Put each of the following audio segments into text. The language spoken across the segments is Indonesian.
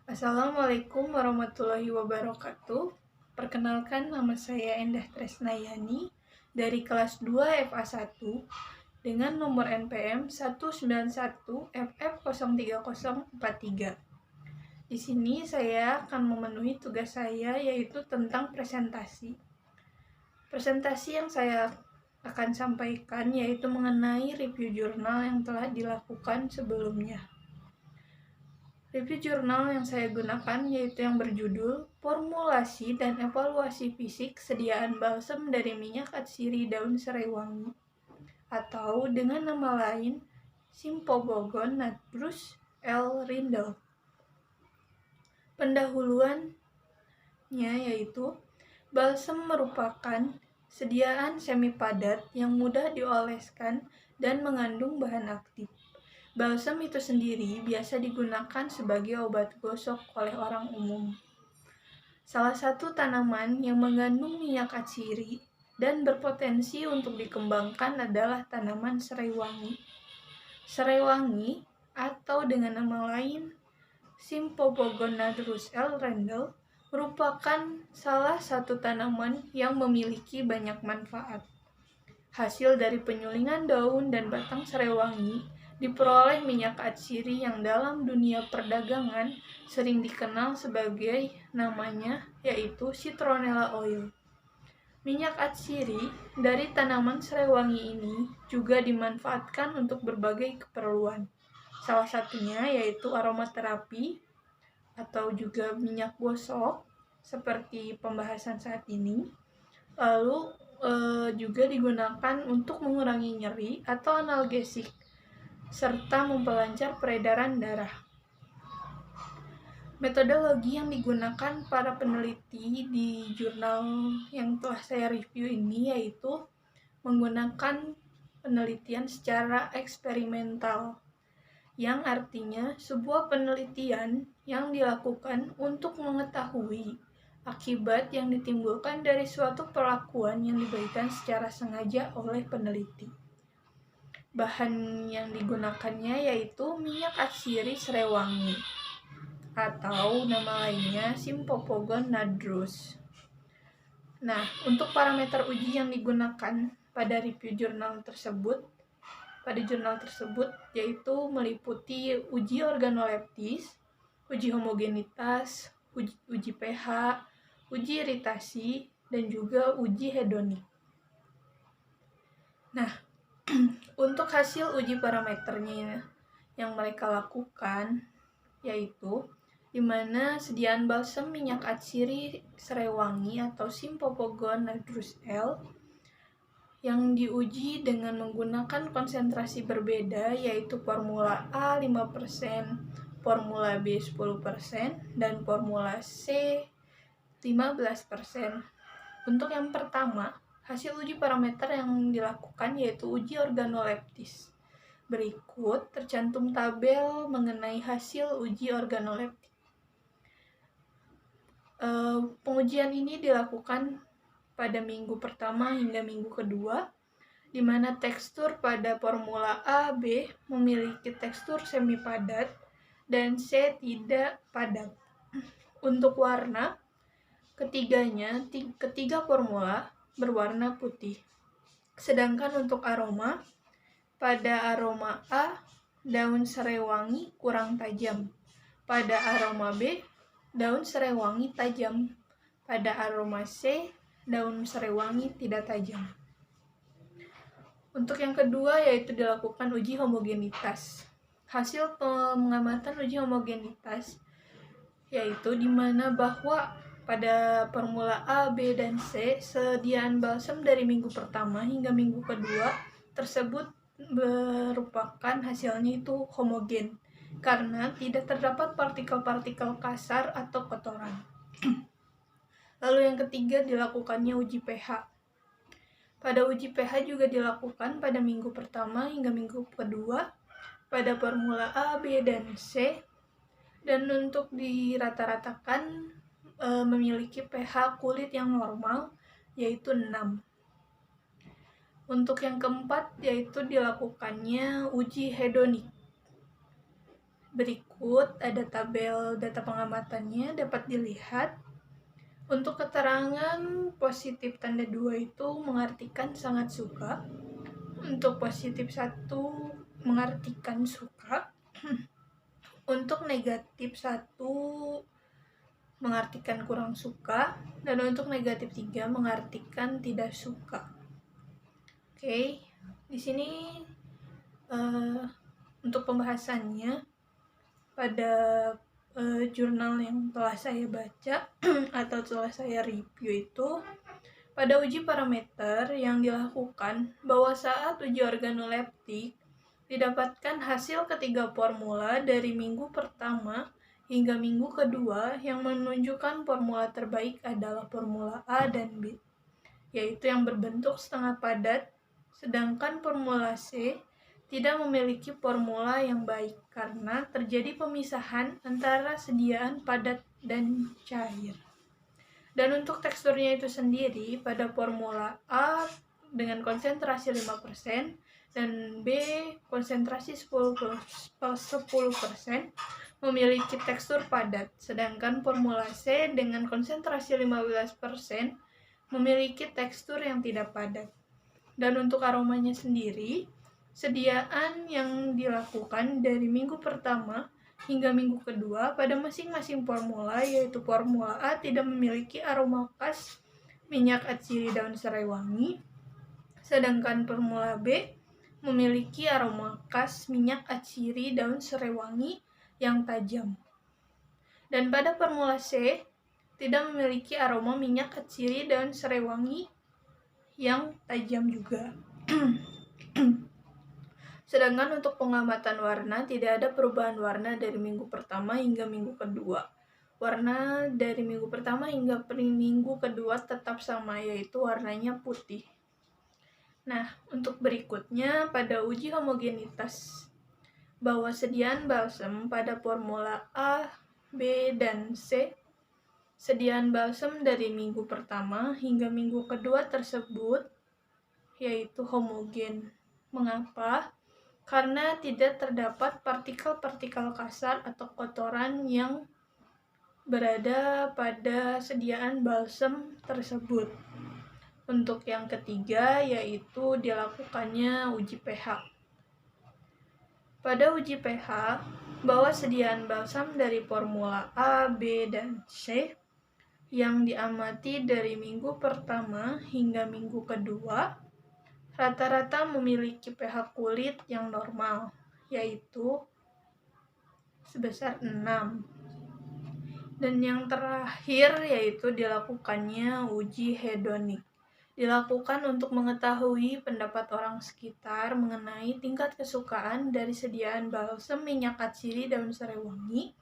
Assalamualaikum warahmatullahi wabarakatuh. Perkenalkan, nama saya Endah Tresnayani dari kelas 2 FA1 dengan nomor NPM 191FF03043. Di sini saya akan memenuhi tugas saya, yaitu tentang presentasi. Presentasi yang saya akan sampaikan yaitu mengenai review jurnal yang telah dilakukan sebelumnya. Review jurnal yang saya gunakan yaitu yang berjudul Formulasi dan Evaluasi Fisik Sediaan Balsem dari Minyak Atsiri Daun Serai Wangi, atau dengan nama lain Symphobogon nadrus L. Rindle. Pendahuluannya yaitu balsem merupakan sediaan semi padat yang mudah dioleskan dan mengandung bahan aktif. Balsem itu sendiri biasa digunakan sebagai obat gosok oleh orang umum. Salah satu tanaman yang mengandung minyak atsiri dan berpotensi untuk dikembangkan adalah tanaman serai wangi. Serai wangi atau dengan nama lain Symphobogon nadrus L. Rindle merupakan salah satu tanaman yang memiliki banyak manfaat. Hasil dari penyulingan daun dan batang serai wangi diperoleh minyak atsiri yang dalam dunia perdagangan sering dikenal sebagai namanya, yaitu citronella oil. Minyak atsiri dari tanaman serai wangi ini juga dimanfaatkan untuk berbagai keperluan. Salah satunya yaitu aromaterapi atau juga minyak gosok seperti pembahasan saat ini. Lalu juga digunakan untuk mengurangi nyeri atau analgesik serta memperlancar peredaran darah. Metodologi yang digunakan para peneliti di jurnal yang telah saya review ini yaitu menggunakan penelitian secara eksperimental, yang artinya sebuah penelitian yang dilakukan untuk mengetahui akibat yang ditimbulkan dari suatu perlakuan yang diberikan secara sengaja oleh peneliti. Bahan yang digunakannya yaitu minyak atsiri serai wangi atau nama lainnya Symphobogon nadrus. Nah, untuk parameter uji yang digunakan pada review jurnal tersebut yaitu meliputi uji organoleptis, uji homogenitas, uji pH, uji iritasi, dan juga uji hedonik. Nah, untuk hasil uji parameternya yang mereka lakukan yaitu di mana sediaan balsem minyak atsiri serai wangi atau Symphobogon nadrus L yang diuji dengan menggunakan konsentrasi berbeda, yaitu formula A 5%, formula B 10%, dan formula C 15%. Untuk yang pertama, hasil uji parameter yang dilakukan yaitu uji organoleptis. Berikut tercantum tabel mengenai hasil uji organoleptis. Pengujian ini dilakukan pada minggu pertama hingga minggu kedua, di mana tekstur pada formula A, B memiliki tekstur semi padat dan C tidak padat. Untuk warna, ketiga formula berwarna putih. Sedangkan untuk aroma, pada aroma A, daun serai wangi kurang tajam. Pada aroma B, daun serai wangi tajam. Pada aroma C, daun serai wangi tidak tajam. Untuk yang kedua yaitu dilakukan uji homogenitas. Hasil pengamatan uji homogenitas yaitu di mana bahwa pada formula A, B, dan C sediaan balsem dari minggu pertama hingga minggu kedua tersebut merupakan hasilnya itu homogen karena tidak terdapat partikel-partikel kasar atau kotoran. Lalu yang ketiga dilakukannya uji pH. Pada uji pH juga dilakukan pada minggu pertama hingga minggu kedua pada formula A, B, dan C, dan untuk dirata-ratakan memiliki pH kulit yang normal yaitu 6. Untuk yang keempat yaitu dilakukannya uji hedonik. Berikut ada tabel data pengamatannya, dapat dilihat. Untuk keterangan positif tanda 2 itu mengartikan sangat suka. Untuk positif 1 mengartikan suka. Untuk negatif 1 mengartikan kurang suka. Dan untuk negatif 3 mengartikan tidak suka. Oke, di sini untuk pembahasannya pada jurnal yang telah saya baca atau telah saya review itu, pada uji parameter yang dilakukan bahwa saat uji organoleptik didapatkan hasil ketiga formula dari minggu pertama hingga minggu kedua yang menunjukkan formula terbaik adalah formula A dan B, yaitu yang berbentuk setengah padat, sedangkan formula C tidak memiliki formula yang baik karena terjadi pemisahan antara sediaan padat dan cair. Dan untuk teksturnya itu sendiri, pada formula A dengan konsentrasi 5% dan B konsentrasi 10% memiliki tekstur padat, sedangkan formula C dengan konsentrasi 15% memiliki tekstur yang tidak padat. Dan untuk aromanya sendiri, sediaan yang dilakukan dari minggu pertama hingga minggu kedua pada masing-masing formula, yaitu formula A tidak memiliki aroma khas minyak atsiri daun serai wangi, sedangkan formula B memiliki aroma khas minyak atsiri daun serai wangi yang tajam. Dan pada formula C tidak memiliki aroma minyak atsiri daun serai wangi yang tajam juga. Sedangkan untuk pengamatan warna, tidak ada perubahan warna dari minggu pertama hingga minggu kedua. Warna dari minggu pertama hingga minggu kedua tetap sama, yaitu warnanya putih. Nah, untuk berikutnya pada uji homogenitas, bahwa sediaan balsam pada formula A, B, dan C, sediaan balsam dari minggu pertama hingga minggu kedua tersebut yaitu homogen. Mengapa? Karena tidak terdapat partikel-partikel kasar atau kotoran yang berada pada sediaan balsam tersebut. Untuk yang ketiga yaitu dilakukannya uji pH. Pada uji pH, bahwa sediaan balsam dari formula A, B, dan C yang diamati dari minggu pertama hingga minggu kedua rata-rata memiliki pH kulit yang normal, yaitu sebesar 6. Dan yang terakhir yaitu dilakukannya uji hedonik. Dilakukan untuk mengetahui pendapat orang sekitar mengenai tingkat kesukaan dari sediaan balsam minyak atsiri daun serai wangi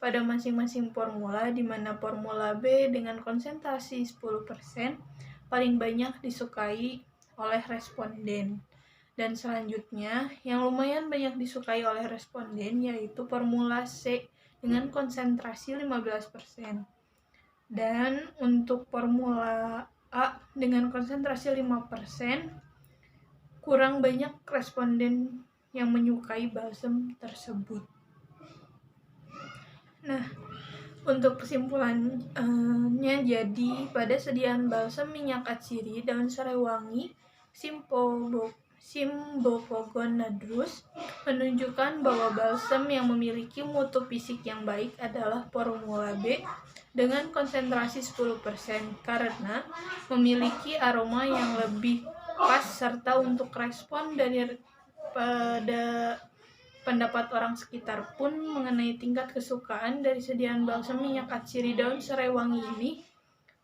pada masing-masing formula, di mana formula B dengan konsentrasi 10% paling banyak disukai oleh responden. Dan selanjutnya yang lumayan banyak disukai oleh responden yaitu formula C dengan konsentrasi 15%. Dan untuk formula A dengan konsentrasi 5% kurang banyak responden yang menyukai balsam tersebut. Nah, untuk kesimpulannya jadi pada sediaan balsam minyak atsiri daun serai wangi Symbopogonadrus menunjukkan bahwa balsam yang memiliki mutu fisik yang baik adalah formula B dengan konsentrasi 10% karena memiliki aroma yang lebih pas serta untuk respon dari pada pendapat orang sekitar pun mengenai tingkat kesukaan dari sediaan balsam minyak atsiri daun serai wangi ini,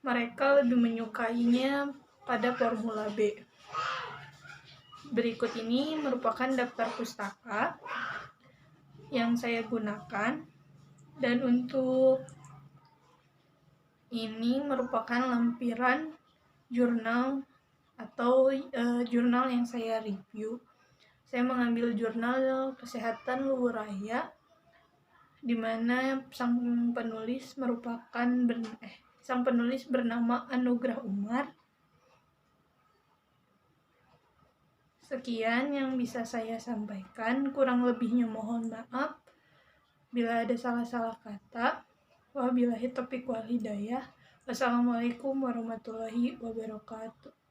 mereka lebih menyukainya pada formula B. Berikut ini merupakan daftar pustaka yang saya gunakan, dan untuk ini merupakan lampiran jurnal atau jurnal yang saya review. Saya mengambil jurnal Kesehatan Luhur Raya, di mana sang penulis bernama Anugrah Umar. Sekian yang bisa saya sampaikan, kurang lebihnya mohon maaf. Bila ada salah-salah kata, wabillahi taufiq wal hidayah. Wassalamualaikum warahmatullahi wabarakatuh.